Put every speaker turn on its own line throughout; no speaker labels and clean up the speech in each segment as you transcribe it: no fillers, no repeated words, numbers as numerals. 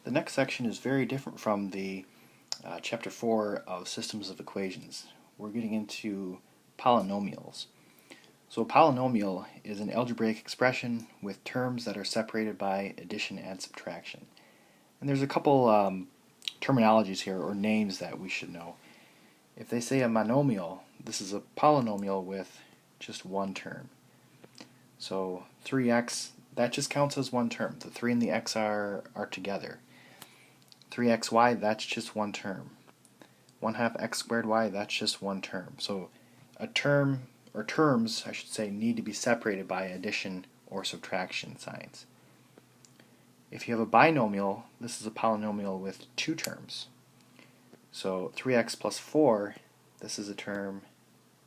The next section is very different from the Chapter 4 of Systems of Equations. We're getting into polynomials. So a polynomial is an algebraic expression with terms that are separated by addition and subtraction. And there's a couple terminologies here, or names, that we should know. If they say a monomial, this is a polynomial with just one term. So 3x, that just counts as one term. The 3 and the x are together. 3xy, that's just one term. 1/2 x squared y, that's just one term. So a term, or terms, I should say, need to be separated by addition or subtraction signs. If you have a binomial, this is a polynomial with two terms. So 3x plus 4, this is a term,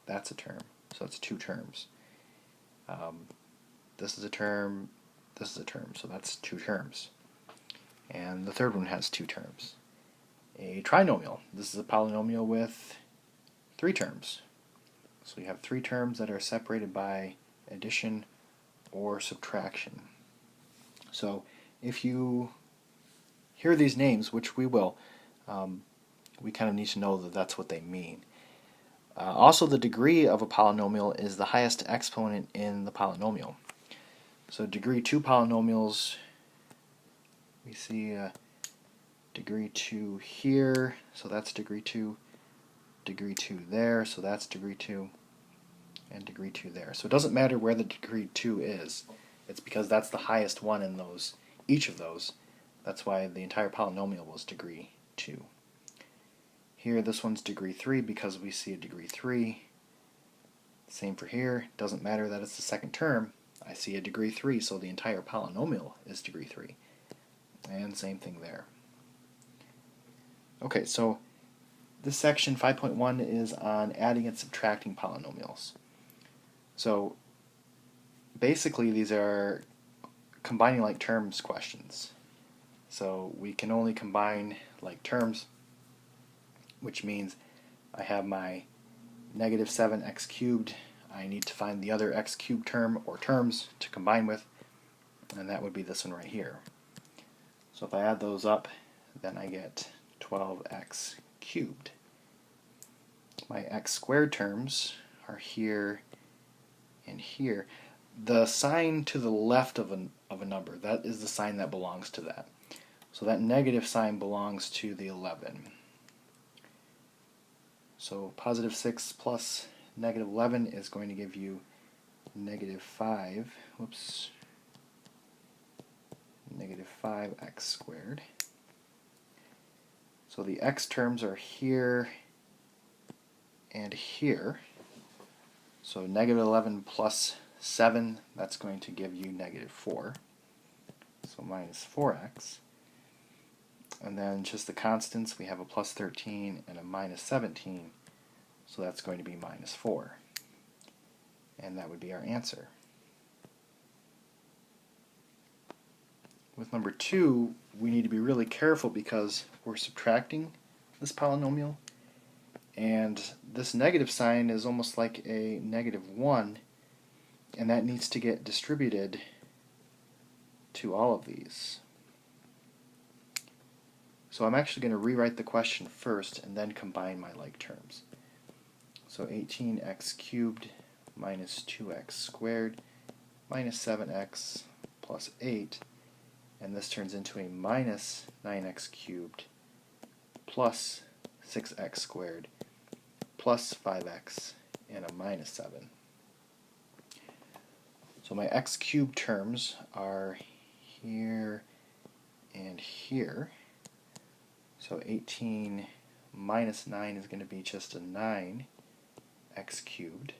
that's a term. So it's two terms. This is a term, this is a term, so that's two terms. And the third one has two terms. A trinomial, this is a polynomial with three terms. So you have three terms that are separated by addition or subtraction. So if you hear these names, which we will, we kind of need to know that that's what they mean. Also, the degree of a polynomial is the highest exponent in the polynomial. So degree 2 polynomials, we see degree 2 here, so that's degree 2 there, so that's degree 2, and degree 2 there. So it doesn't matter where the degree 2 is, it's because that's the highest one in those, each of those. That's why the entire polynomial was degree 2. Here, this one's degree 3 because we see a degree 3. Same for here, doesn't matter that it's the second term, I see a degree 3, so the entire polynomial is degree 3. And same thing there. Okay, so this section 5.1 is on adding and subtracting polynomials. So basically these are combining like terms questions. So we can only combine like terms, which means I have my negative 7x cubed. I need to find the other x cubed term or terms to combine with, and that would be this one right here. So if I add those up, then I get 12x cubed. My x squared terms are here and here. The sign to the left of a number, that is the sign that belongs to that. So that negative sign belongs to the 11. So positive 6 plus negative 11 is going to give you negative 5, negative 5x squared. So the x terms are here and here. So negative 11 plus 7, that's going to give you negative 4. So minus 4x. And then just the constants, we have a plus 13 and a minus 17. So that's going to be minus 4. And that would be our answer. With number 2, we need to be really careful because we're subtracting this polynomial. And this negative sign is almost like a negative 1. And that needs to get distributed to all of these. So I'm actually going to rewrite the question first and then combine my like terms. So 18x cubed minus 2x squared minus 7x plus 8, and this turns into a minus 9x cubed plus 6x squared plus 5x and a minus 7. So my x cubed terms are here and here. So 18 minus 9 is going to be just a 9x cubed.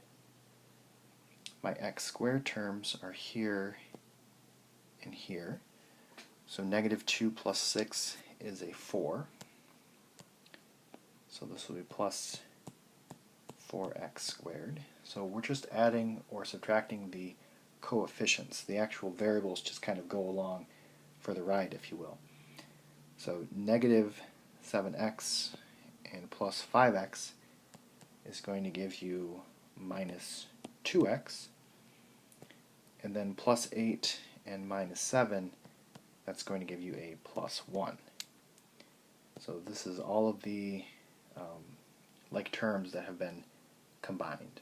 My x squared terms are here and here. So negative 2 plus 6 is a 4. So this will be plus 4x squared. So we're just adding or subtracting the coefficients. The actual variables just kind of go along for the ride, if you will. So negative 7x and plus 5x is going to give you minus 2x, and then plus 8 and minus 7, that's going to give you a plus 1. So this is all of the like terms that have been combined.